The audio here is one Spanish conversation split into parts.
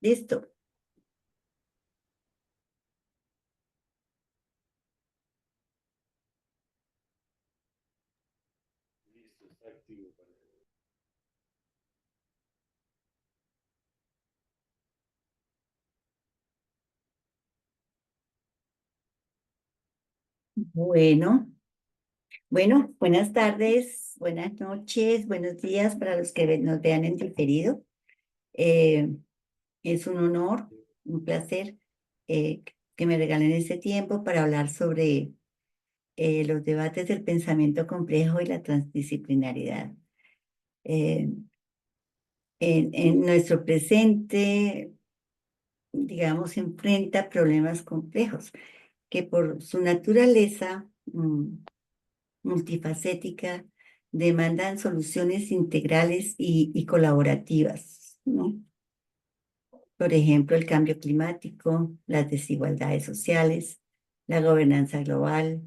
Listo. Bueno, buenas tardes, buenas noches, buenos días para los que nos vean en diferido. Eh, es un honor, un placer eh, que me regalen este tiempo para hablar sobre los debates del pensamiento complejo y la transdisciplinaridad. Eh, en nuestro presente, digamos, enfrenta problemas complejos que por su naturaleza multifacética, demandan soluciones integrales y colaborativas, ¿no? Por ejemplo, el cambio climático, las desigualdades sociales, la gobernanza global,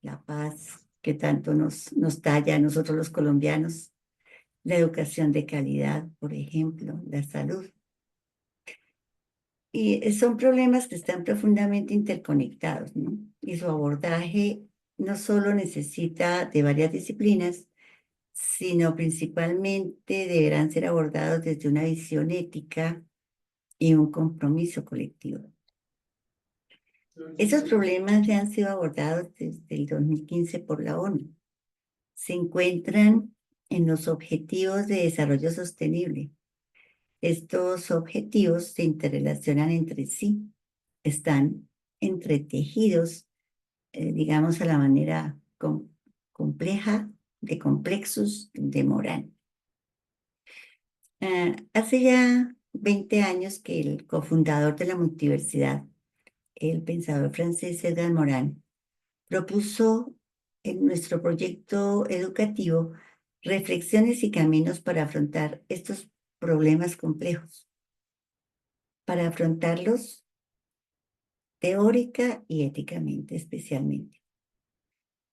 la paz, que tanto nos talla a nosotros los colombianos, la educación de calidad, por ejemplo, la salud. Y son problemas que están profundamente interconectados, ¿no? Y su abordaje no solo necesita de varias disciplinas, sino principalmente deberán ser abordados desde una visión ética y un compromiso colectivo. Esos problemas ya han sido abordados desde el 2015 por la ONU. Se encuentran en los Objetivos de Desarrollo Sostenible. Estos objetivos se interrelacionan entre sí, están entretejidos, digamos, a la manera compleja de complexos de Moran. Hace ya 20 años que el cofundador de la multiversidad, el pensador francés Edgar Morin, propuso en nuestro proyecto educativo reflexiones y caminos para afrontar estos problemas complejos, para afrontarlos teórica y éticamente especialmente.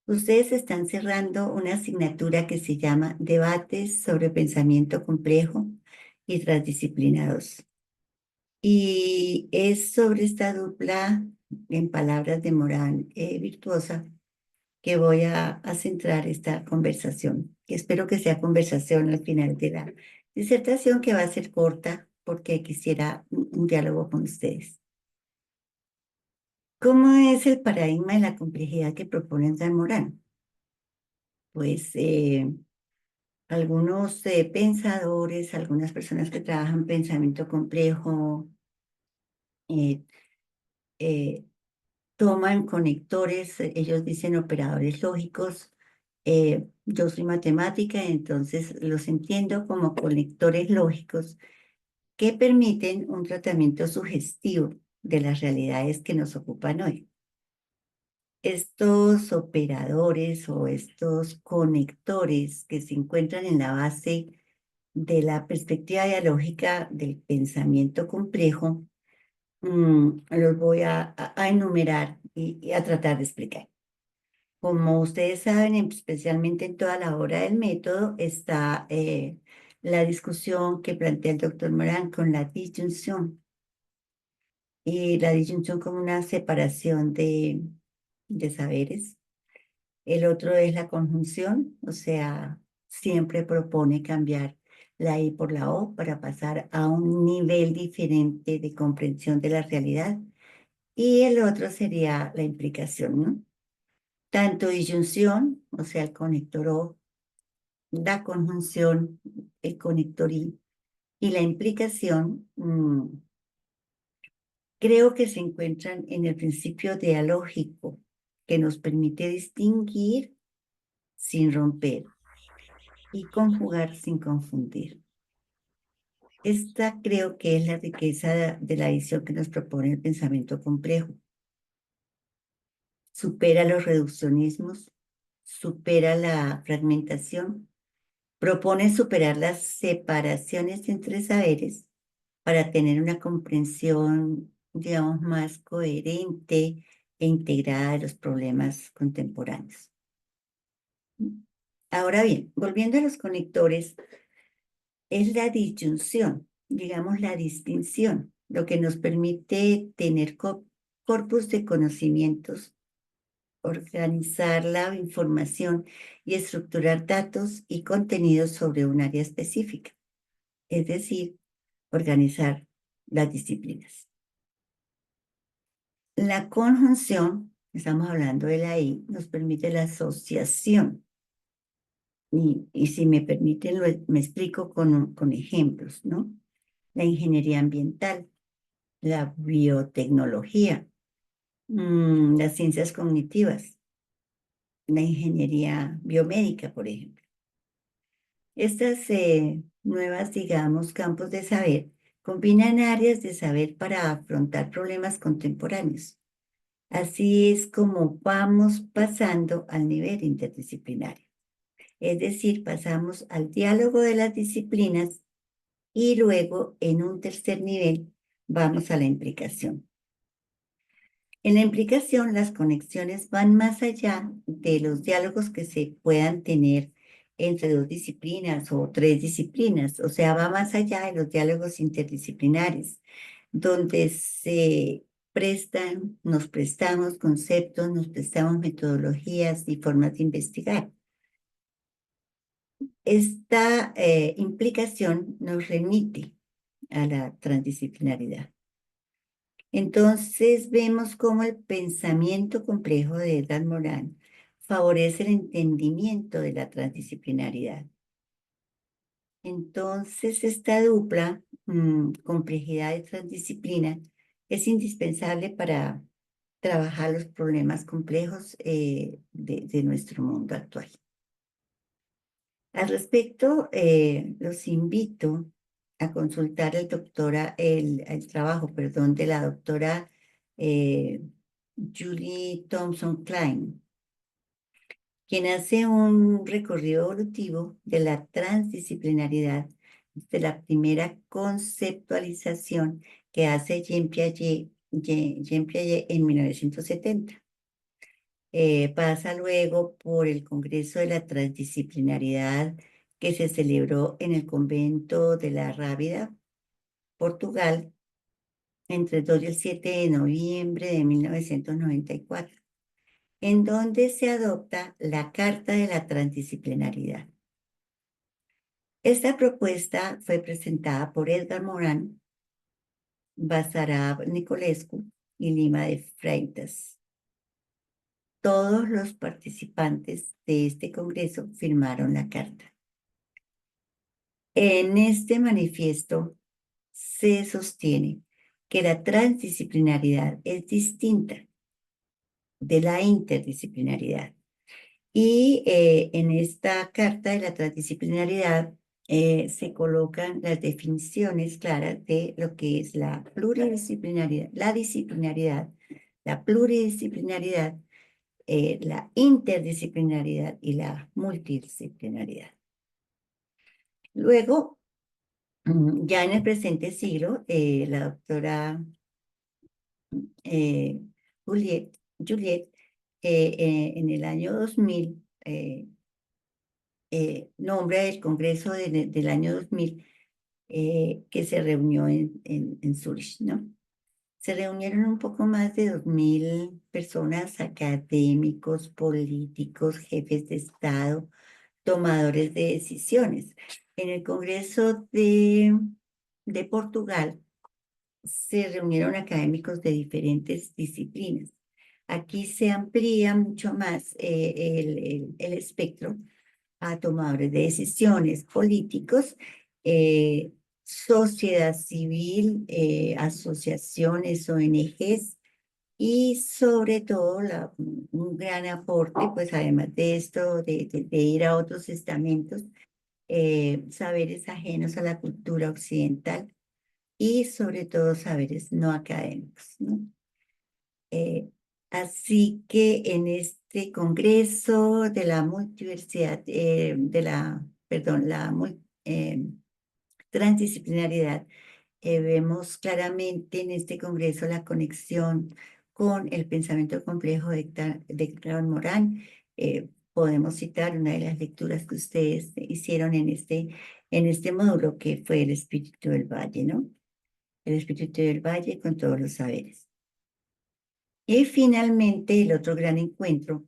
Ustedes están cerrando una asignatura que se llama Debates sobre Pensamiento Complejo y Transdisciplinados. Y es sobre esta dupla, en palabras de Morán, virtuosa, que voy a centrar esta conversación, que espero que sea conversación al final de la disertación, que va a ser corta porque quisiera un diálogo con ustedes. ¿Cómo es el paradigma de la complejidad que propone Dan Morán? Pues algunos pensadores, algunas personas que trabajan pensamiento complejo, eh, eh, toman conectores, ellos dicen operadores lógicos. Yo soy matemática, entonces los entiendo como conectores lógicos que permiten un tratamiento sugestivo de las realidades que nos ocupan hoy. Estos operadores o estos conectores que se encuentran en la base de la perspectiva dialógica del pensamiento complejo, los voy a enumerar y a tratar de explicar. Como ustedes saben, especialmente en toda la obra del método, está la discusión que plantea el doctor Morán con la disyunción. Y la disyunción como una separación de saberes. El otro es la conjunción, o sea, siempre propone cambiar la I por la O para pasar a un nivel diferente de comprensión de la realidad. Y el otro sería la implicación, ¿no? Tanto disyunción, o sea, el conector O, la conjunción, el conector I, y la implicación, creo que se encuentran en el principio dialógico, que nos permite distinguir sin romper y conjugar sin confundir. Esta creo que es la riqueza de la visión que nos propone el pensamiento complejo. Supera los reduccionismos, supera la fragmentación, propone superar las separaciones entre saberes para tener una comprensión, digamos, más coherente e integrada de los problemas contemporáneos. Ahora bien, volviendo a los conectores, es la disyunción digamos, la distinción, lo que nos permite tener corpus de conocimientos, organizar la información y estructurar datos y contenidos sobre un área específica, es decir, organizar las disciplinas. La conjunción, estamos hablando de la I, nos permite la asociación. Y si me permiten, me explico con ejemplos, ¿no? La ingeniería ambiental, la biotecnología, las ciencias cognitivas, la ingeniería biomédica, por ejemplo. Estas nuevas, digamos, campos de saber combinan áreas de saber para afrontar problemas contemporáneos. Así es como vamos pasando al nivel interdisciplinario. Es decir, pasamos al diálogo de las disciplinas y luego en un tercer nivel vamos a la implicación. En la implicación, las conexiones van más allá de los diálogos que se puedan tener entre dos disciplinas o tres disciplinas, o sea, va más allá de los diálogos interdisciplinares, donde nos prestamos conceptos, nos prestamos metodologías y formas de investigar. Esta implicación nos remite a la transdisciplinaridad. Entonces vemos cómo el pensamiento complejo de Edgar Morin favorece el entendimiento de la transdisciplinaridad. Entonces esta dupla complejidad y transdisciplina es indispensable para trabajar los problemas complejos de nuestro mundo actual. Al respecto, los invito a consultar el trabajo, perdón, de la doctora eh, Julie Thompson Klein, quien hace un recorrido evolutivo de la transdisciplinaridad de la primera conceptualización que hace Jean Piaget en 1970. Pasa luego por el Congreso de la Transdisciplinaridad que se celebró en el convento de la Rábida, Portugal, entre el 2 y el 7 de noviembre de 1994, en donde se adopta la Carta de la Transdisciplinaridad. Esta propuesta fue presentada por Edgar Morin, Basarab Nicolescu y Lima de Freitas. Todos los participantes de este congreso firmaron la carta. En este manifiesto se sostiene que la transdisciplinaridad es distinta de la interdisciplinaridad. Y en esta carta de la transdisciplinaridad se colocan las definiciones claras de lo que es la pluridisciplinaridad, la disciplinaridad, la pluridisciplinaridad, la interdisciplinaridad y la multidisciplinaridad. Luego, ya en el presente siglo, la doctora eh, Juliet en el año 2000, nombra el Congreso del año 2000 que se reunió en Zurich, ¿no? Se reunieron un poco más de 2000 personas, académicos, políticos, jefes de Estado, tomadores de decisiones. En el Congreso de Portugal se reunieron académicos de diferentes disciplinas. Aquí se amplía mucho más el espectro a tomadores de decisiones políticos, sociedad civil, asociaciones, ONGs y sobre todo un gran aporte, pues además de esto, de ir a otros estamentos, saberes ajenos a la cultura occidental y sobre todo saberes no académicos, ¿no? Eh, Así que en este congreso de la multiversidad, perdón, transdisciplinaridad, vemos claramente en este congreso la conexión con el pensamiento complejo de Claude Morin. podemos citar una de las lecturas que ustedes hicieron en este módulo, que fue el Espíritu del Valle, ¿no? El Espíritu del Valle con todos los saberes. Y finalmente, el otro gran encuentro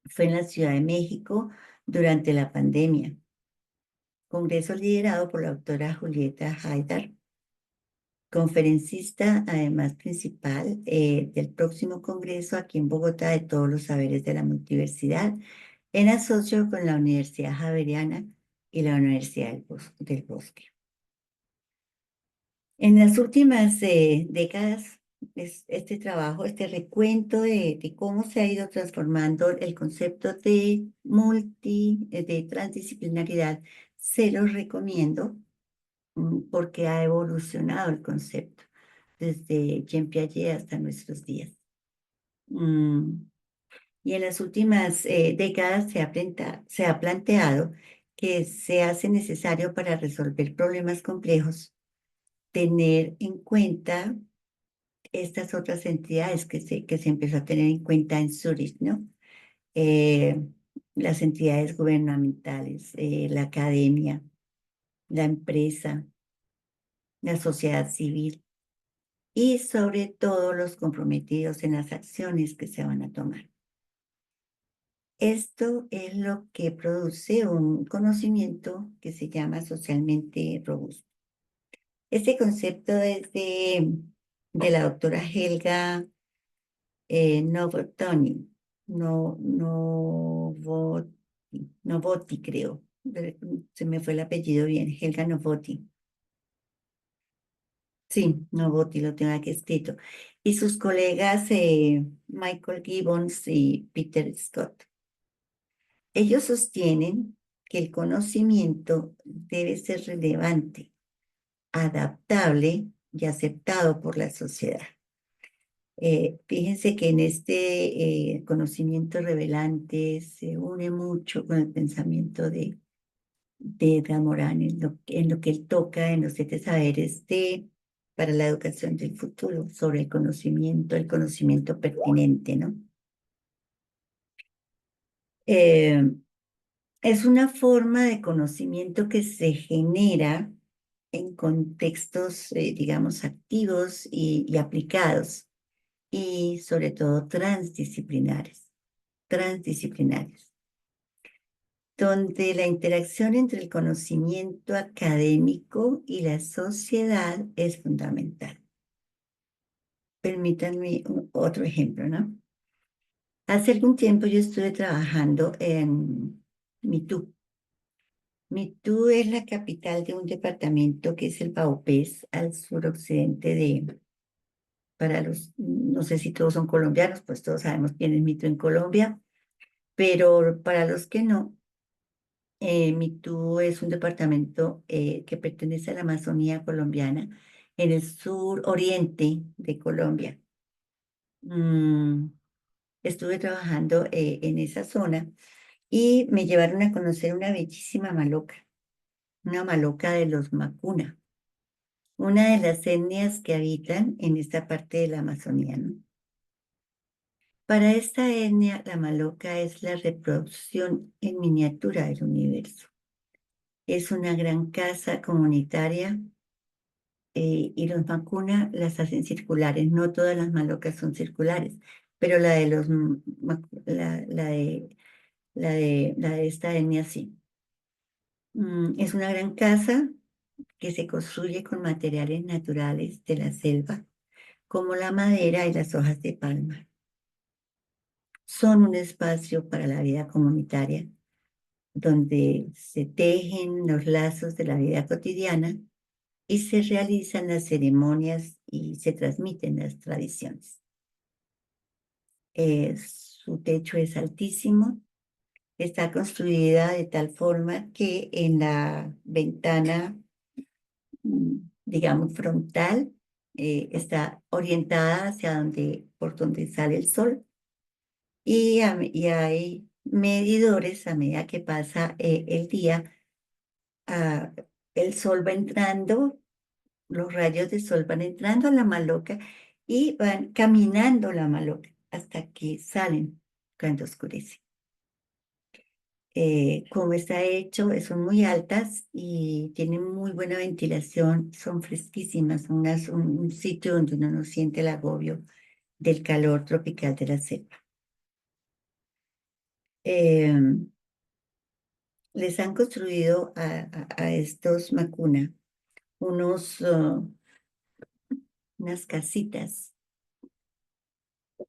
fue en la Ciudad de México durante la pandemia. Congreso liderado por la doctora Julieta Haidar, conferencista además principal del próximo congreso aquí en Bogotá de todos los saberes de la multiversidad, en asocio con la Universidad Javeriana y la Universidad del Bosque. En las últimas décadas, este trabajo, este recuento de cómo se ha ido transformando el concepto de transdisciplinaridad, se los recomiendo porque ha evolucionado el concepto desde Jean Piaget hasta nuestros días. Y en las últimas décadas se ha planteado que se hace necesario para resolver problemas complejos tener en cuenta estas otras entidades que se empezó a tener en cuenta en Zurich, ¿no? Eh, las entidades gubernamentales, la academia, la empresa, la sociedad civil y sobre todo los comprometidos en las acciones que se van a tomar. Esto es lo que produce un conocimiento que se llama socialmente robusto. Este concepto es de la doctora Helga Novotny, Novotny, creo. Se me fue el apellido bien, Helga Novotny. Sí, Novotny lo tengo aquí escrito. Y sus colegas Michael Gibbons y Peter Scott. Ellos sostienen que el conocimiento debe ser relevante, adaptable y aceptado por la sociedad. Fíjense que en este conocimiento revelante se une mucho con el pensamiento de Edgar Morin en lo que él toca en los 7 saberes para la educación del futuro, sobre el conocimiento pertinente, ¿no? Eh, es una forma de conocimiento que se genera en contextos, digamos, activos y aplicados, y sobre todo transdisciplinarios, donde la interacción entre el conocimiento académico y la sociedad es fundamental. Permítanme otro ejemplo, ¿no? Hace algún tiempo yo estuve trabajando en Mitú. Mitú es la capital de un departamento que es el Vaupés, al suroccidente para no sé si todos son colombianos, pues todos sabemos quién es Mitú en Colombia, pero para los que no, Mitú es un departamento que pertenece a la Amazonía colombiana, en el sur oriente de Colombia. Mm, Estuve trabajando en esa zona y me llevaron a conocer una bellísima maloca, una maloca de los Macuna, una de las etnias que habitan en esta parte de la Amazonía, ¿no? Para esta etnia, la maloca es la reproducción en miniatura del universo. Es una gran casa comunitaria y los Macuna las hacen circulares. No todas las malocas son circulares, pero la de la de esta etnia sí. Es una gran casa que se construye con materiales naturales de la selva, como la madera y las hojas de palma. Son un espacio para la vida comunitaria, donde se tejen los lazos de la vida cotidiana y se realizan las ceremonias y se transmiten las tradiciones. Su techo es altísimo, está construida de tal forma que en la ventana, digamos, frontal, está orientada hacia por donde sale el sol y hay medidores a medida que pasa el día. ah, el sol va entrando, los rayos de sol van entrando a la maloca y van caminando la maloca hasta que salen cuando oscurece. Como está hecho, son muy altas y tienen muy buena ventilación, son fresquísimas, son un sitio donde uno no siente el agobio del calor tropical de la selva. Eh, Les han construido a estos Macuna unas casitas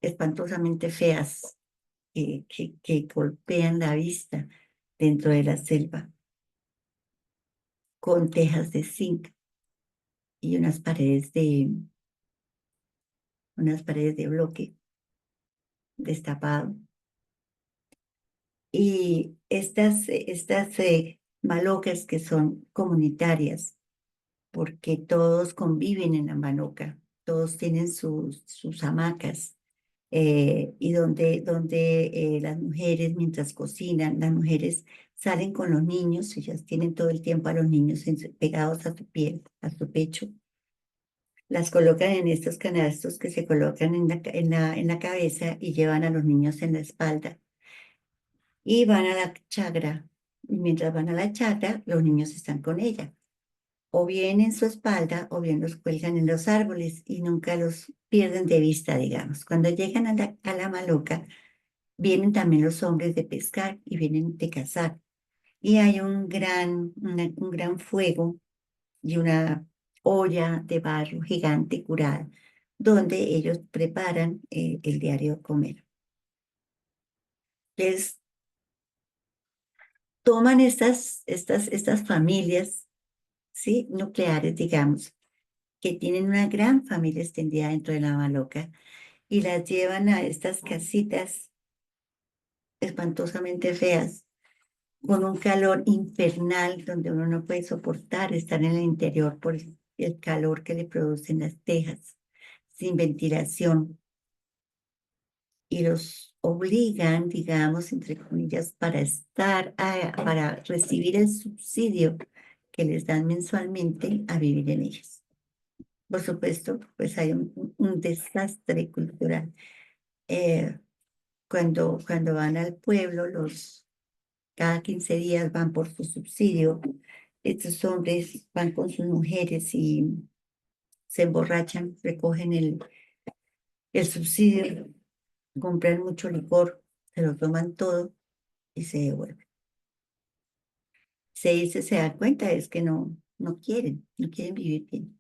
espantosamente feas que golpean la vista dentro de la selva, con tejas de zinc y unas paredes de bloque destapado. Y estas malocas que son comunitarias, porque todos conviven en la maloca, todos tienen sus hamacas, y donde las mujeres, mientras cocinan, las mujeres salen con los niños, ellas tienen todo el tiempo a los niños pegados a su piel, a su pecho, las colocan en estos canastos que se colocan en la cabeza y llevan a los niños en la espalda y van a la chagra. Y mientras van a la chagra, los niños están con ella, o bien en su espalda, o bien los cuelgan en los árboles y nunca los pierden de vista, digamos. Cuando llegan a la maloca, vienen también los hombres de pescar y vienen de cazar. Y hay un gran fuego y una olla de barro gigante curada, donde ellos preparan el diario comer. Les toman estas familias, ¿sí? Nucleares, digamos, que tienen una gran familia extendida dentro de la maloca y las llevan a estas casitas espantosamente feas, con un calor infernal donde uno no puede soportar estar en el interior por el calor que le producen las tejas, sin ventilación, y los obligan, digamos, entre comillas, para recibir el subsidio que les dan mensualmente a vivir en ellas. Por supuesto, pues hay un desastre cultural. Eh, cuando van al pueblo, cada 15 días van por su subsidio. Estos hombres van con sus mujeres y se emborrachan, recogen el subsidio, compran mucho licor, se lo toman todo y se devuelven. Se da cuenta, es que no quieren vivir bien.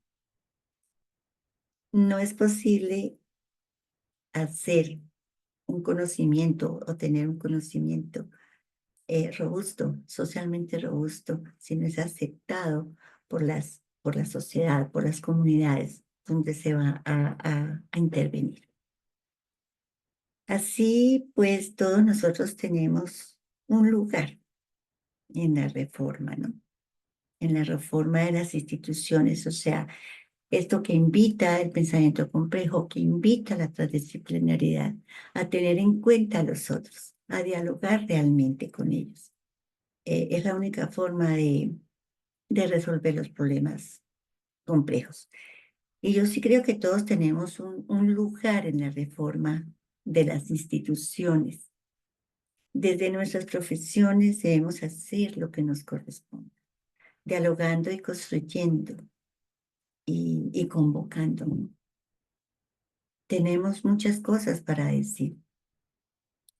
No es posible hacer un conocimiento o tener un conocimiento robusto, socialmente robusto, si no es aceptado por la sociedad, por las comunidades donde se va a intervenir. Así pues, todos nosotros tenemos un lugar en la reforma, ¿no? En la reforma de las instituciones, o sea, esto que invita el pensamiento complejo, que invita a la transdisciplinariedad, a tener en cuenta a los otros, a dialogar realmente con ellos. Es la única forma de resolver los problemas complejos. Y yo sí creo que todos tenemos un lugar en la reforma de las instituciones. Desde nuestras profesiones debemos hacer lo que nos corresponde, dialogando y construyendo y convocando. Tenemos muchas cosas para decir.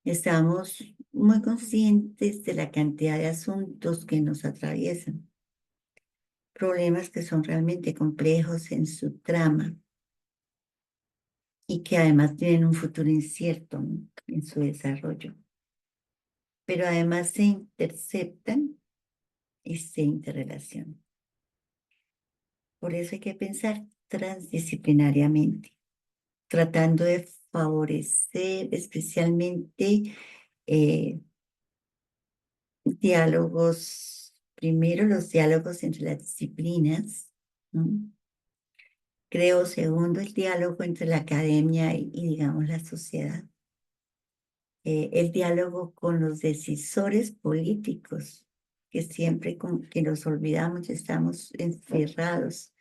Estamos muy conscientes de la cantidad de asuntos que nos atraviesan, problemas que son realmente complejos en su trama y que además tienen un futuro incierto, ¿no?, en su desarrollo, pero además se interceptan y se interrelacionan. Por eso hay que pensar transdisciplinariamente, tratando de favorecer especialmente eh, diálogos, primero los diálogos entre las disciplinas, ¿no? Creo, segundo, el diálogo entre la academia digamos, la sociedad. El diálogo con los decisores políticos, que siempre que nos olvidamos, estamos encerrados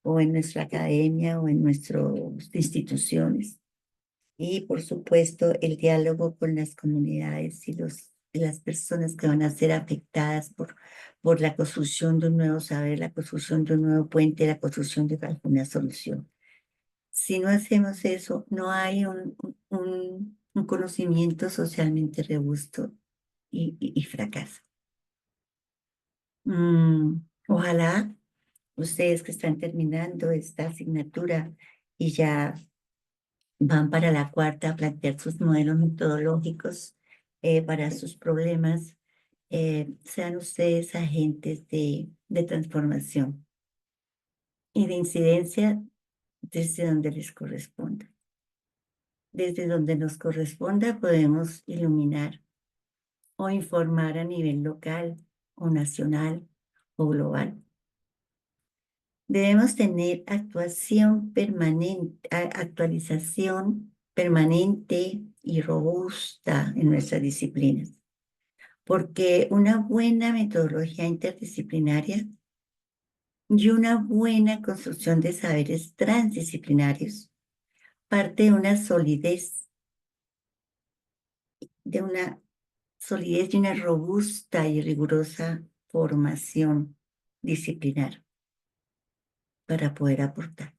o en nuestra academia o en nuestras instituciones. Y por supuesto, el diálogo con las comunidades y los las personas que van a ser afectadas por la construcción de un nuevo saber, la construcción de un nuevo puente, la construcción de alguna solución. Si no hacemos eso, no hay un conocimiento socialmente robusto y fracasa. Ojalá ustedes que están terminando esta asignatura y ya van para la cuarta a plantear sus modelos metodológicos para sus problemas, sean ustedes agentes de transformación y de incidencia desde donde les corresponda. Desde donde nos corresponda podemos iluminar o informar a nivel local o nacional o global. Debemos tener actuación permanente, actualización permanente y robusta en nuestras disciplinas, porque una buena metodología interdisciplinaria y una buena construcción de saberes transdisciplinarios parte de una solidez y una robusta y rigurosa formación disciplinar para poder aportar.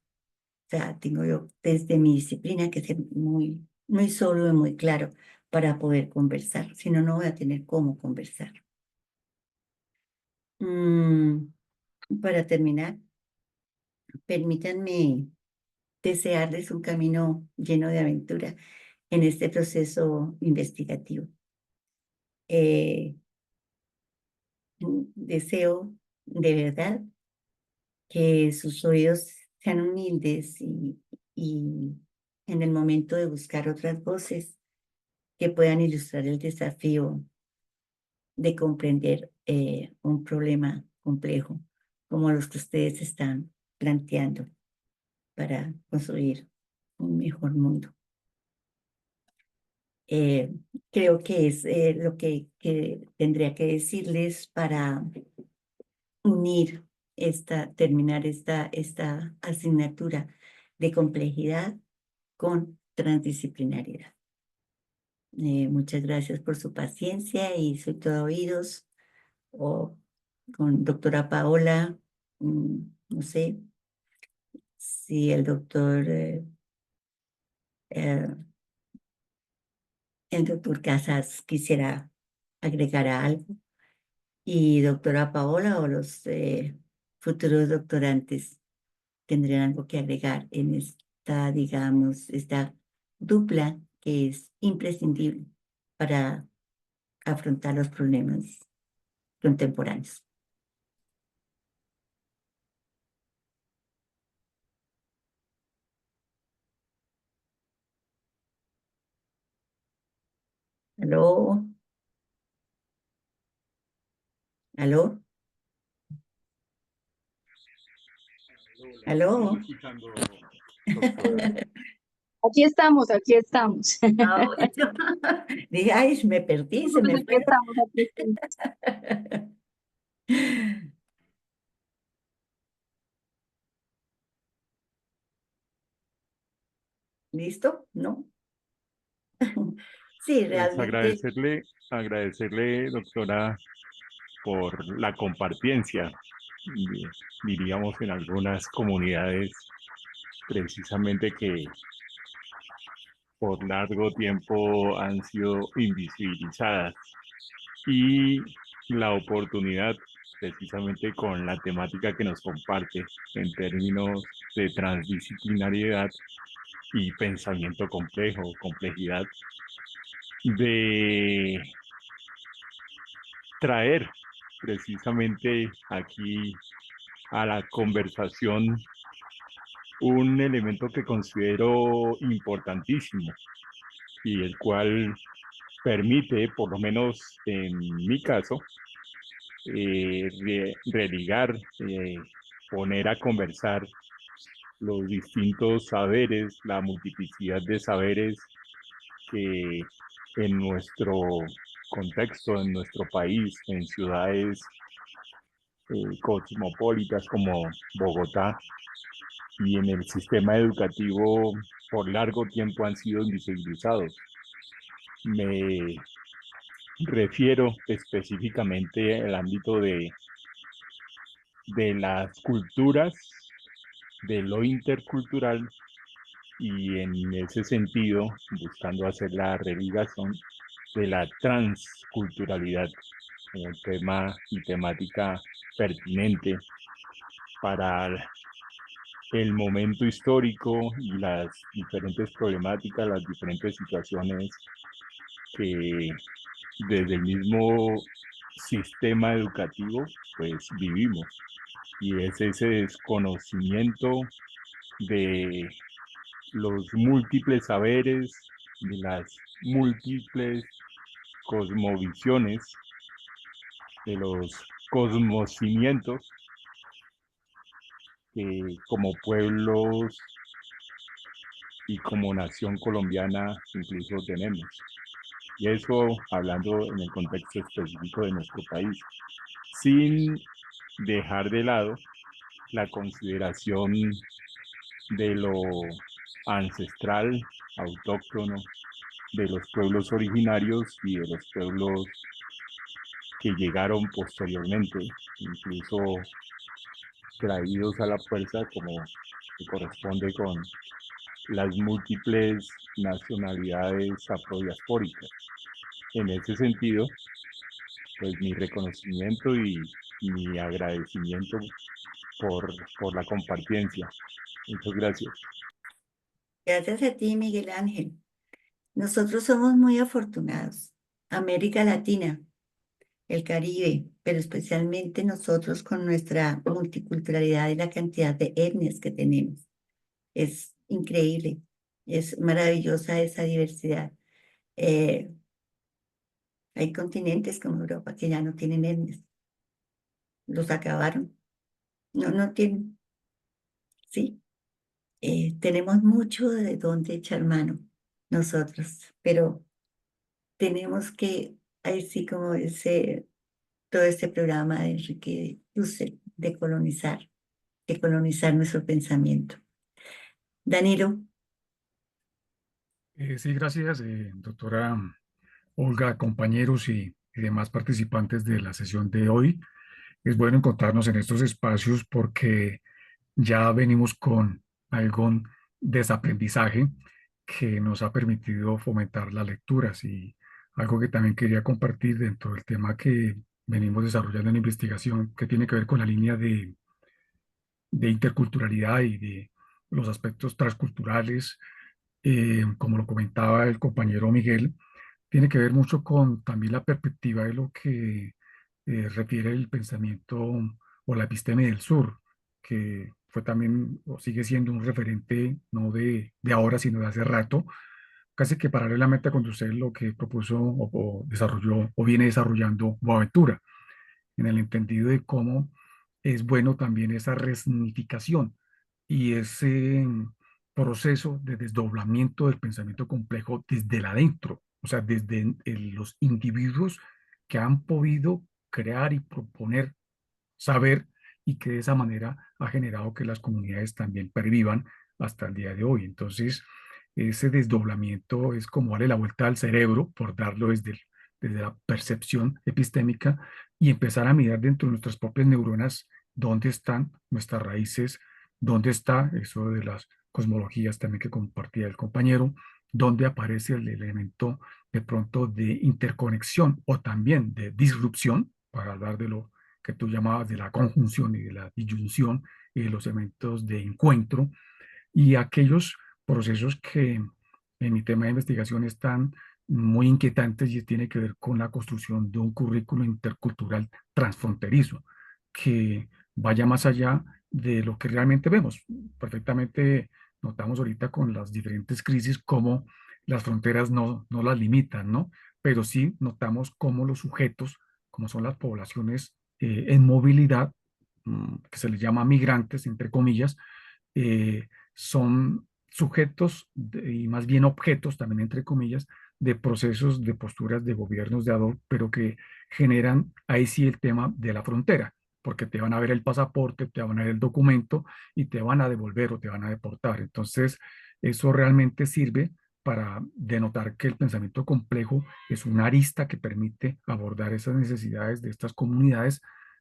O sea, tengo yo desde mi disciplina que ser muy sólido y muy claro para poder conversar. Si no, no voy a tener cómo conversar. Mm, para terminar, permítanme desearles un camino lleno de aventura en este proceso investigativo. Deseo de verdad que sus oídos sean humildes y en el momento de buscar otras voces que puedan ilustrar el desafío de comprender un problema complejo como los que ustedes están planteando para construir un mejor mundo. Eh, Creo que es lo que tendría que decirles para unir terminar esta asignatura de complejidad con transdisciplinariedad. Muchas gracias por su paciencia y soy todo oídos. O con doctora Paola, no sé si eh, el doctor Casas quisiera agregar algo. Y doctora Paola o los futuros doctorantes tendrían algo que agregar en esta, digamos, esta dupla que es imprescindible para afrontar los problemas contemporáneos. ¿Aló? ¿Aló? La estamos ¿Aló? escuchando, doctora. Aquí estamos, aquí estamos. Ah, bueno. Dije, ay, me perdí, se me Aquí fue. estamos, aquí estamos. ¿Listo? ¿No? Sí, Pues realmente, agradecerle, doctora, por la compartiencia. Diríamos en algunas comunidades precisamente que por largo tiempo han sido invisibilizadas y la oportunidad precisamente con la temática que nos comparte en términos de transdisciplinariedad y pensamiento complejo, complejidad, de traer precisamente aquí a la conversación un elemento que considero importantísimo y el cual permite, por lo menos en mi caso, religar, poner a conversar los distintos saberes, la multiplicidad de saberes que en nuestro contexto, en nuestro país, en ciudades cosmopolitas como Bogotá y en el sistema educativo por largo tiempo han sido invisibilizados. Me refiero específicamente al ámbito de las culturas, de lo intercultural y en ese sentido buscando hacer la religación de la transculturalidad como tema y temática pertinente para el momento histórico y las diferentes problemáticas, las diferentes situaciones que desde el mismo sistema educativo pues vivimos. Y es ese desconocimiento de los múltiples saberes, de las múltiples cosmovisiones, de los cosmocimientos que como pueblos y como nación colombiana incluso tenemos. Y eso hablando en el contexto específico de nuestro país, sin dejar de lado la consideración de lo ancestral, autóctono, de los pueblos originarios y de los pueblos que llegaron posteriormente, incluso traídos a la fuerza como se corresponde con las múltiples nacionalidades afrodiaspóricas. En ese sentido, pues mi reconocimiento y mi agradecimiento por la compartiencia. Muchas gracias. Gracias a ti, Miguel Ángel. Nosotros somos muy afortunados. América Latina, el Caribe, pero especialmente nosotros con nuestra multiculturalidad y la cantidad de etnias que tenemos. Es increíble, es maravillosa esa diversidad. Eh, Hay continentes como Europa que ya no tienen etnias, los acabaron, no tienen, sí. Tenemos mucho de dónde echar mano nosotros, pero tenemos que, ahí sí como ese, todo este programa de Enrique Dussel, de colonizar nuestro pensamiento. Danilo, Sí, gracias, doctora Olga, compañeros y demás participantes de la sesión de hoy. Es bueno encontrarnos en estos espacios porque ya venimos con algún desaprendizaje que nos ha permitido fomentar las lecturas y algo que también quería compartir dentro del tema que venimos desarrollando en investigación que tiene que ver con la línea de interculturalidad y de los aspectos transculturales, como lo comentaba el compañero Miguel, tiene que ver mucho con también la perspectiva de lo que refiere el pensamiento o la episteme del sur, que fue también o sigue siendo un referente no de ahora, sino de hace rato, casi que paralelamente con usted lo que propuso o desarrolló o viene desarrollando Boaventura, en el entendido de cómo es bueno también esa resignificación y ese proceso de desdoblamiento del pensamiento complejo desde el adentro, o sea, desde los individuos que han podido crear y proponer saber y que de esa manera ha generado que las comunidades también pervivan hasta el día de hoy. Entonces, ese desdoblamiento es como darle la vuelta al cerebro, por darlo desde la percepción epistémica y empezar a mirar dentro de nuestras propias neuronas dónde están nuestras raíces, dónde está eso de las cosmologías también que compartía el compañero, dónde aparece el elemento de pronto de interconexión o también de disrupción, para hablar de lo que tú llamabas de la conjunción y de la disyunción y de los elementos de encuentro y aquellos procesos que en mi tema de investigación están muy inquietantes y tiene que ver con la construcción de un currículo intercultural transfronterizo que vaya más allá de lo que realmente vemos. Perfectamente notamos ahorita con las diferentes crisis cómo las fronteras no las limitan, ¿no? Pero sí notamos cómo los sujetos, como son las poblaciones en movilidad, que se les llama migrantes, entre comillas, son sujetos y más bien objetos, también entre comillas, de procesos, de posturas de gobiernos de ad hoc, pero que generan ahí sí el tema de la frontera, porque te van a ver el pasaporte, te van a ver el documento y te van a devolver o te van a deportar. Entonces, eso realmente sirve para denotar que el pensamiento complejo es una arista que permite abordar esas necesidades de estas comunidades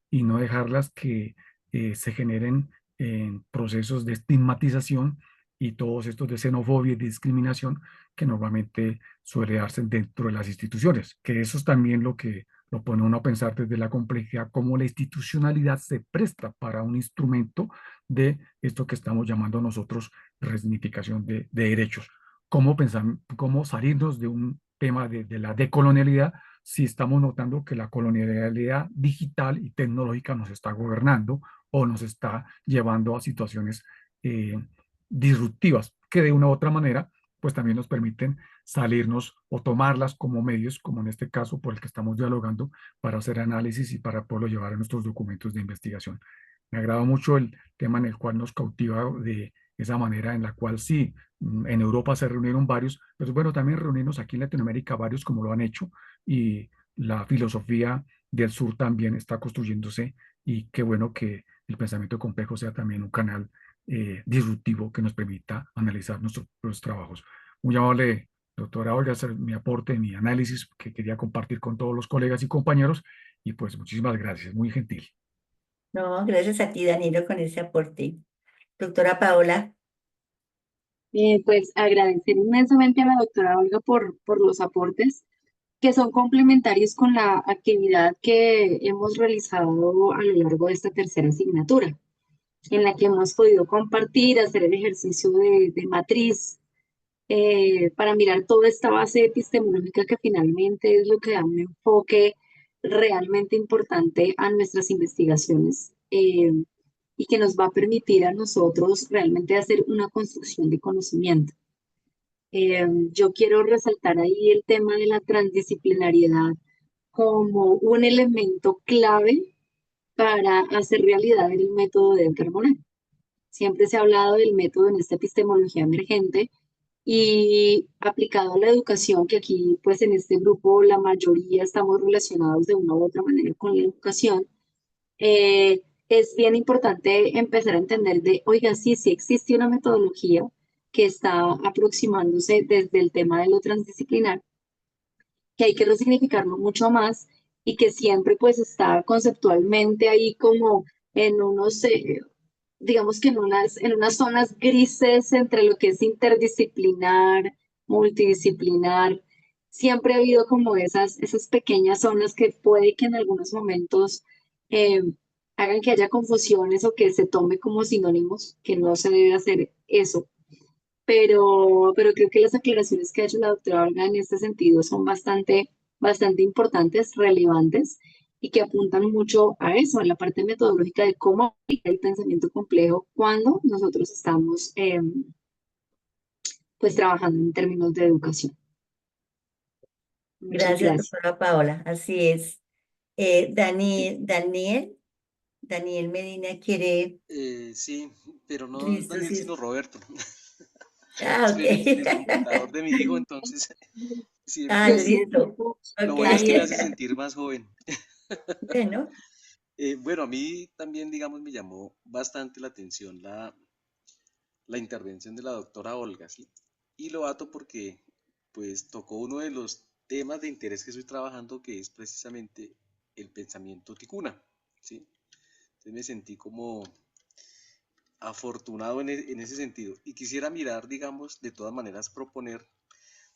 y no dejarlas que se generen en procesos de estigmatización y todos estos de xenofobia y discriminación que normalmente suele darse dentro de las instituciones, que eso es también lo que lo pone uno a pensar desde la complejidad, cómo la institucionalidad se presta para un instrumento de esto que estamos llamando nosotros resignificación de derechos. ¿Cómo pensar, cómo salirnos de un tema de la decolonialidad si estamos notando que la colonialidad digital y tecnológica nos está gobernando o nos está llevando a situaciones eh, disruptivas que de una u otra manera pues también nos permiten salirnos o tomarlas como medios, como en este caso por el que estamos dialogando, para hacer análisis y para poderlo llevar a nuestros documentos de investigación. Me agrada mucho el tema en el cual nos cautiva de esa manera en la cual sí, en Europa se reunieron varios, pero bueno, también reunirnos aquí en Latinoamérica varios como lo han hecho y la filosofía del sur también está construyéndose y qué bueno que el pensamiento complejo sea también un canal disruptivo que nos permita analizar nuestros trabajos. Muy amable, doctora Olga, hacer mi aporte, mi análisis que quería compartir con todos los colegas y compañeros y pues muchísimas gracias, muy gentil. No, gracias a ti, Danilo, con ese aporte. Doctora Paola. Pues agradecer inmensamente a la doctora Olga por los aportes que son complementarios con la actividad que hemos realizado a lo largo de esta tercera asignatura, en la que hemos podido compartir, hacer el ejercicio de matriz para mirar toda esta base epistemológica que finalmente es lo que da un enfoque realmente importante a nuestras investigaciones y que nos va a permitir a nosotros realmente hacer una construcción de conocimiento. Yo quiero resaltar ahí el tema de la transdisciplinariedad como un elemento clave para hacer realidad el método de Edgar Morin. Siempre se ha hablado del método en esta epistemología emergente y aplicado a la educación, que aquí pues en este grupo la mayoría estamos relacionados de una u otra manera con la educación, es bien importante empezar a entender de, oiga, sí, sí existe una metodología que está aproximándose desde el tema de lo transdisciplinar, que hay que resignificarlo mucho más y que siempre pues está conceptualmente ahí como en unos, digamos que en unas zonas grises entre lo que es interdisciplinar, multidisciplinar. Siempre ha habido como esas pequeñas zonas que puede que en algunos momentos eh, hagan que haya confusiones o que se tome como sinónimos, que no se debe hacer eso. Pero creo que las aclaraciones que ha hecho la doctora Olga en este sentido son bastante importantes, relevantes y que apuntan mucho a eso, a la parte metodológica de cómo aplicar el pensamiento complejo cuando nosotros estamos pues trabajando en términos de educación. Muchas Gracias, gracias. doctora Paola. Así es. Daniel Medina quiere. Sí, pero no Listo, Daniel, sí. sino Roberto. Ah, ok. Estoy en el computador de mi hijo, entonces Ah, siempre listo. lo Ok. bueno es que me hace sentir más joven. Bueno, Bueno, a mí también, digamos, me llamó bastante la atención la intervención de la doctora Olga, ¿sí? Y lo ato porque, pues, tocó uno de los temas de interés que estoy trabajando, que es precisamente el pensamiento ticuna, ¿sí? Entonces me sentí como afortunado en ese sentido. Y quisiera mirar, digamos, de todas maneras, proponer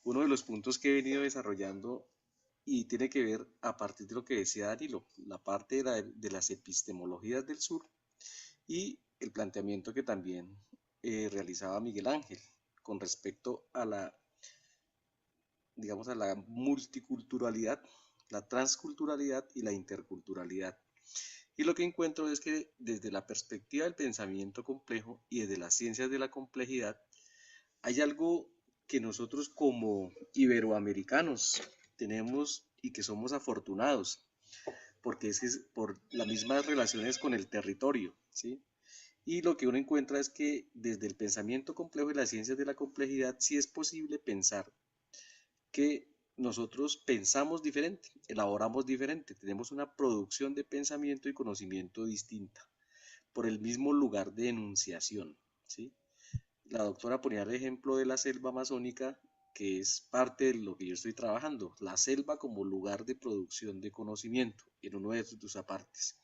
uno de los puntos que he venido desarrollando y tiene que ver a partir de lo que decía Danilo, la parte de las epistemologías del sur y el planteamiento que también realizaba Miguel Ángel con respecto a digamos, a la multiculturalidad, la transculturalidad y la interculturalidad. Y lo que encuentro es que desde la perspectiva del pensamiento complejo y desde las ciencias de la complejidad, hay algo que nosotros como iberoamericanos tenemos y que somos afortunados, porque es por las mismas relaciones con el territorio, ¿sí? Y lo que uno encuentra es que desde el pensamiento complejo y las ciencias de la complejidad sí es posible pensar que nosotros pensamos diferente, elaboramos diferente, tenemos una producción de pensamiento y conocimiento distinta por el mismo lugar de enunciación, ¿sí? La doctora ponía el ejemplo de la selva amazónica, que es parte de lo que yo estoy trabajando, la selva como lugar de producción de conocimiento, en uno de sus apartes.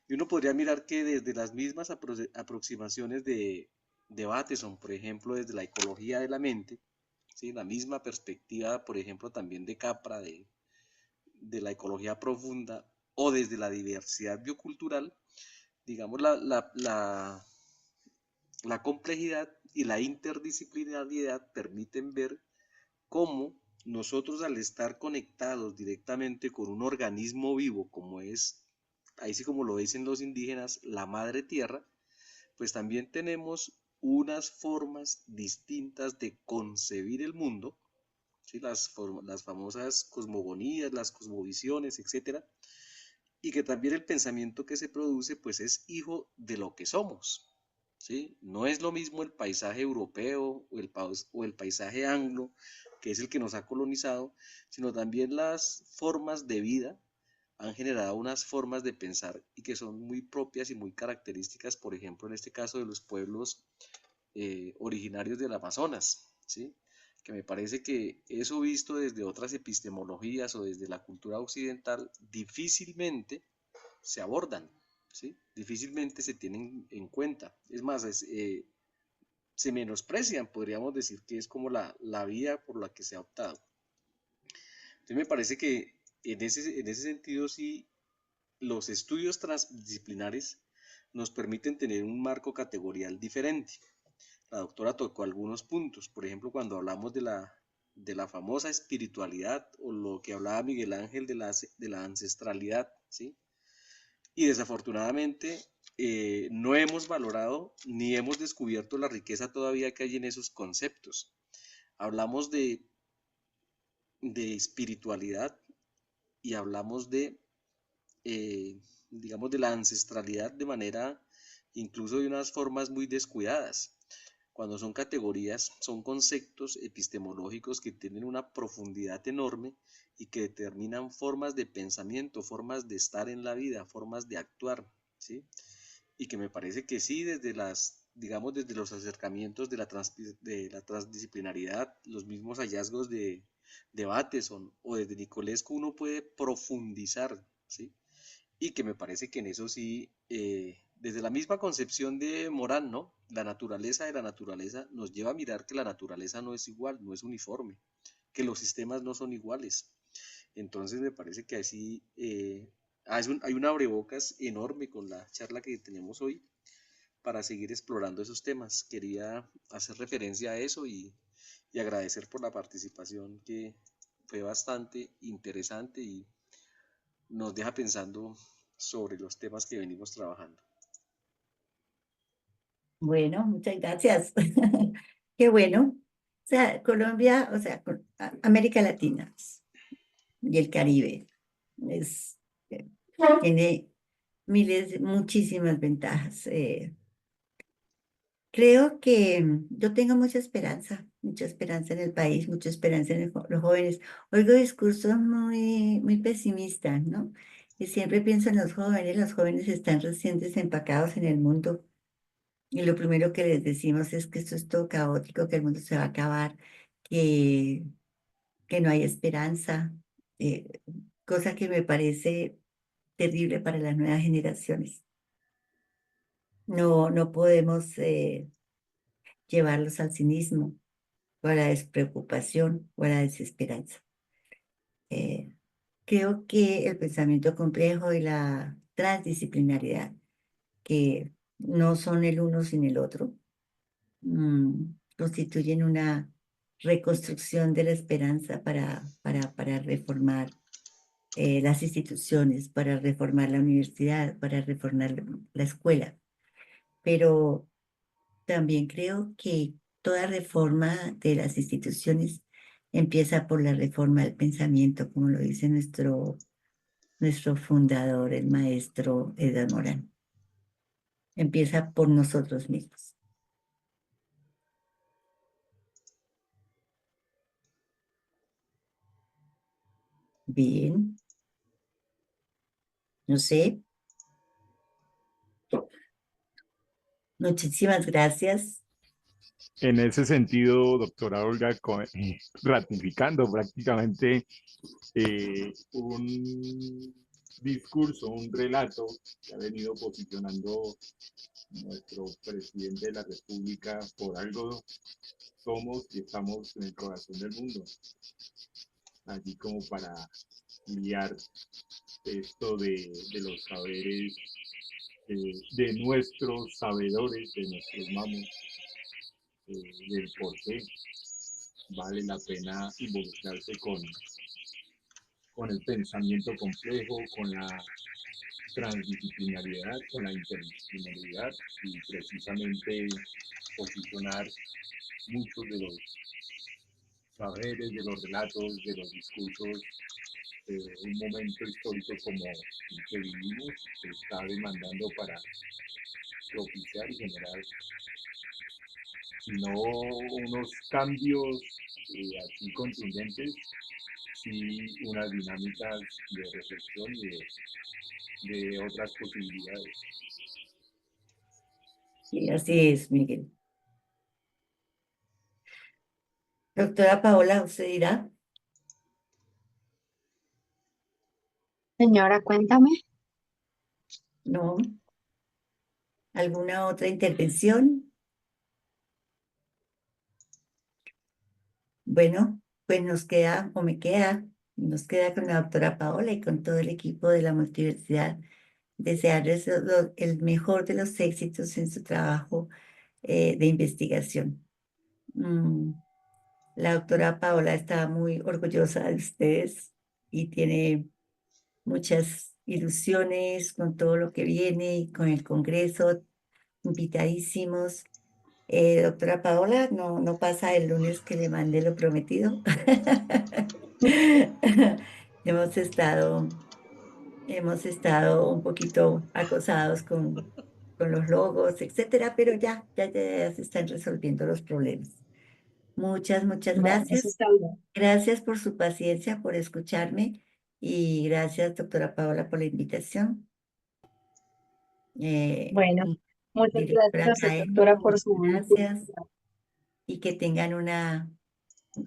Y uno podría mirar que desde las mismas aproximaciones de Bateson, por ejemplo, desde la ecología de la mente, ¿sí? La misma perspectiva, por ejemplo, también de Capra, de la ecología profunda, o desde la diversidad biocultural, digamos, la complejidad y la interdisciplinariedad permiten ver cómo nosotros, al estar conectados directamente con un organismo vivo como es, ahí sí como lo dicen los indígenas, la madre tierra, pues también tenemos unas formas distintas de concebir el mundo, ¿sí? Las famosas cosmogonías, las cosmovisiones, etcétera, y que también el pensamiento que se produce pues es hijo de lo que somos, ¿sí? No es lo mismo el paisaje europeo o el paisaje anglo, que es el que nos ha colonizado, sino también las formas de vida han generado unas formas de pensar y que son muy propias y muy características, por ejemplo, en este caso de los pueblos originarios del Amazonas, ¿sí? Que me parece que eso visto desde otras epistemologías o desde la cultura occidental difícilmente se abordan, ¿sí? Difícilmente se tienen en cuenta. Es más, se menosprecian, podríamos decir que es como la vía por la que se ha optado. Entonces me parece que en ese sentido sí, los estudios transdisciplinares nos permiten tener un marco categorial diferente. La doctora tocó algunos puntos, por ejemplo, cuando hablamos de la famosa espiritualidad o lo que hablaba Miguel Ángel de la ancestralidad, ¿sí? Y desafortunadamente no hemos valorado ni hemos descubierto la riqueza todavía que hay en esos conceptos. Hablamos de espiritualidad y hablamos eh, digamos, de la ancestralidad de manera, incluso de unas formas muy descuidadas. Cuando son categorías, son conceptos epistemológicos que tienen una profundidad enorme y que determinan formas de pensamiento, formas de estar en la vida, formas de actuar, ¿sí? Y que me parece que sí, desde digamos, desde los acercamientos de la transdisciplinaridad, los mismos hallazgos de Bateson o desde Nicolescu uno puede profundizar, ¿sí? Y que me parece que en eso sí, desde la misma concepción de Morán, ¿no? La naturaleza de la naturaleza nos lleva a mirar que la naturaleza no es igual, no es uniforme, que los sistemas no son iguales. Entonces me parece que así hay un abrebocas enorme con la charla que tenemos hoy para seguir explorando esos temas. Quería hacer referencia a eso y agradecer por la participación que fue bastante interesante y nos deja pensando sobre los temas que venimos trabajando. Bueno, muchas gracias. Qué bueno. O sea, Colombia, o sea, América Latina y el Caribe es, eh, tiene muchísimas ventajas. Creo que yo tengo mucha esperanza en el país, mucha esperanza en los jóvenes. Oigo discursos muy pesimistas, ¿no? Y siempre pienso en los jóvenes están recién desempacados en el mundo y lo primero que les decimos es que esto es todo caótico, que el mundo se va a acabar, que, que no hay esperanza, eh, cosa que me parece terrible para las nuevas generaciones. No podemos llevarlos al cinismo o a la despreocupación o a la desesperanza. Eh, Creo que el pensamiento complejo y la transdisciplinariedad, que no son el uno sin el otro, constituyen una reconstrucción de la esperanza para reformar las instituciones, para reformar la universidad, para reformar la escuela. Pero también creo que toda reforma de las instituciones empieza por la reforma del pensamiento, como lo dice nuestro fundador, el maestro Edgar Morán. Empieza por nosotros mismos. Bien, no sé. Muchísimas gracias. En ese sentido, doctora Olga, ratificando prácticamente un discurso, un relato que ha venido posicionando nuestro presidente de la República: por algo somos y estamos en el corazón del mundo. Allí como para guiar esto de los saberes, de nuestros sabedores, de nuestros mamos, del por qué vale la pena involucrarse con el pensamiento complejo, con la transdisciplinariedad, con la interdisciplinariedad, y precisamente posicionar muchos de los saberes, de los relatos, de los discursos. Un momento histórico como el que vivimos se está demandando para propiciar y generar, si no unos cambios así contundentes, sí unas dinámicas de reflexión y de otras posibilidades. Sí, así es, Miguel. Doctora Paola, ¿usted dirá? Señora, cuéntame. ¿No? ¿Alguna otra intervención? Bueno, pues nos queda con la doctora Paola y con todo el equipo de la multiversidad desearles el mejor de los éxitos en su trabajo de investigación. La doctora Paola está muy orgullosa de ustedes y tiene muchas ilusiones con todo lo que viene y con el Congreso, invitadísimos. Doctora Paola, no pasa el lunes que le mandé lo prometido. Hemos estado un poquito acosados con los logos, etcétera, pero ya se están resolviendo los problemas. Muchas Bueno, eso gracias. está bien. Gracias por su paciencia, por escucharme y gracias, doctora Paola, por la invitación. Bueno, Y muchas gracias directora a usted, doctora, académica, por muchas su gracias disponibilidad. y que tengan una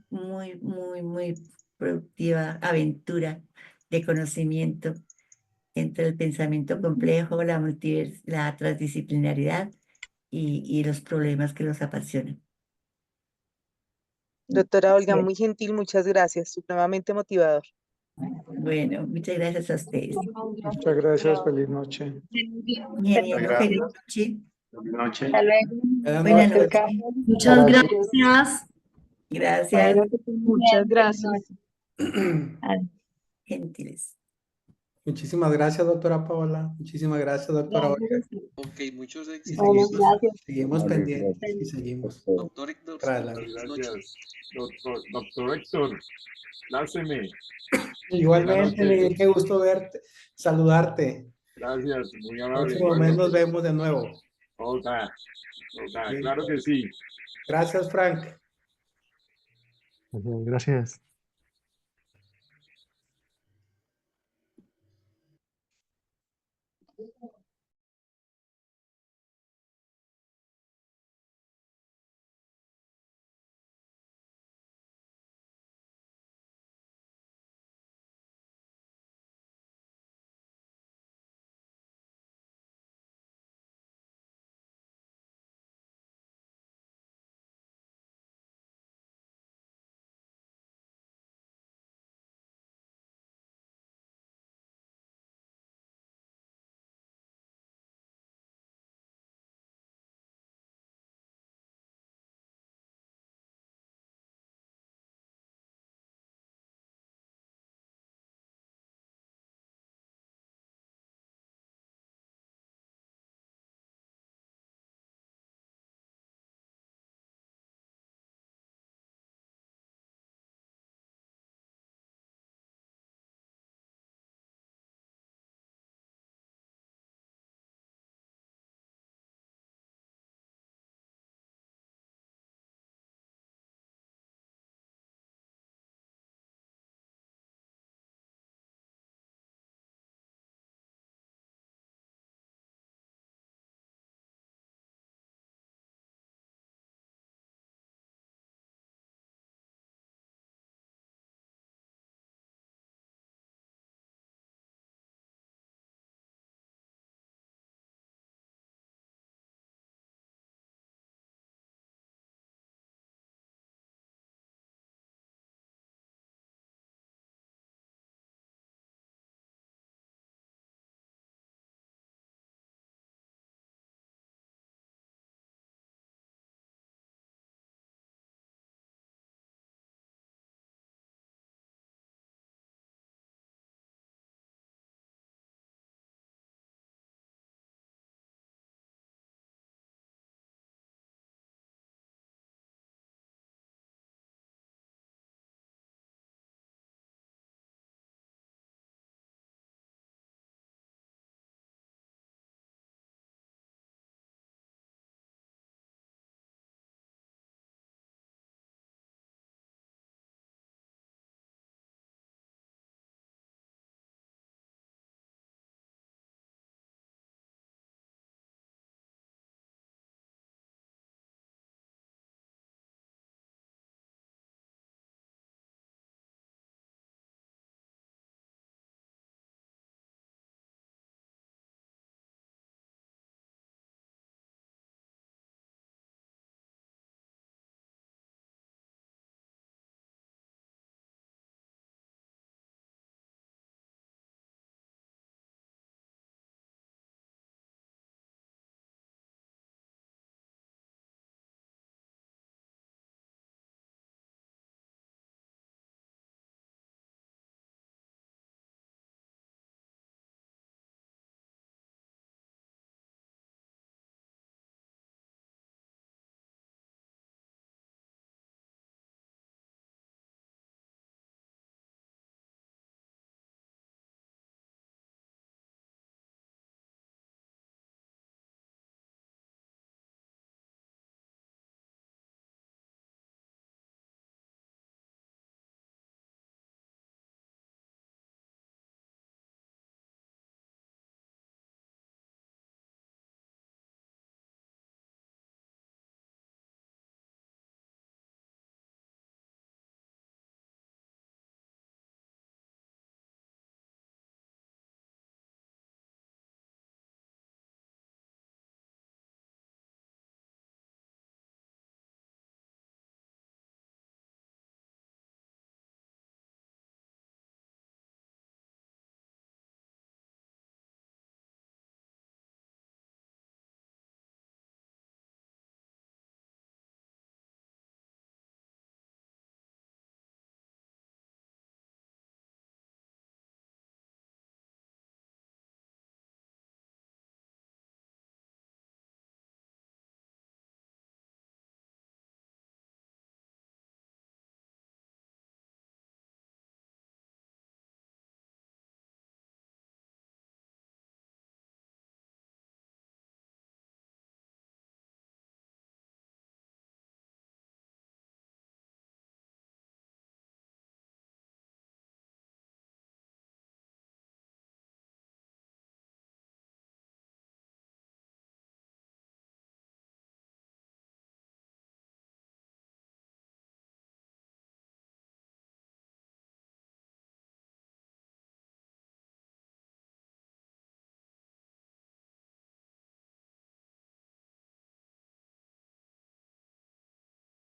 muy productiva aventura de conocimiento entre el pensamiento complejo, la transdisciplinaridad y los problemas que los apasionan. Doctora Olga, Bien. muy gentil, muchas gracias, supremamente motivador. Bueno, muchas gracias a ustedes. Muchas gracias, feliz noche. Ingeniero, feliz noche. Feliz noche. Hasta luego. Buenas Doctor noches. Carlos, Muchas Gracias. gracias. Gracias, bueno, que estén muy Muchas bien. gracias. Adiós. gentiles. Muchísimas gracias, doctora Paola. Muchísimas gracias, doctora Olga. Gracias a usted. Ok, muchos Y éxitos. Bueno, seguimos, gracias. seguimos Vale, pendientes y seguimos Doctor Héctor, para adelante. Muchas buenas noches. gracias. Doctor Héctor, pláceme. Igualmente, Buenas Miguel, noches. qué gusto verte, saludarte. Gracias, muy amable. Próximo mes nos Igualmente. vemos de nuevo. Olga, Bien. claro que sí. Gracias, Frank. Gracias.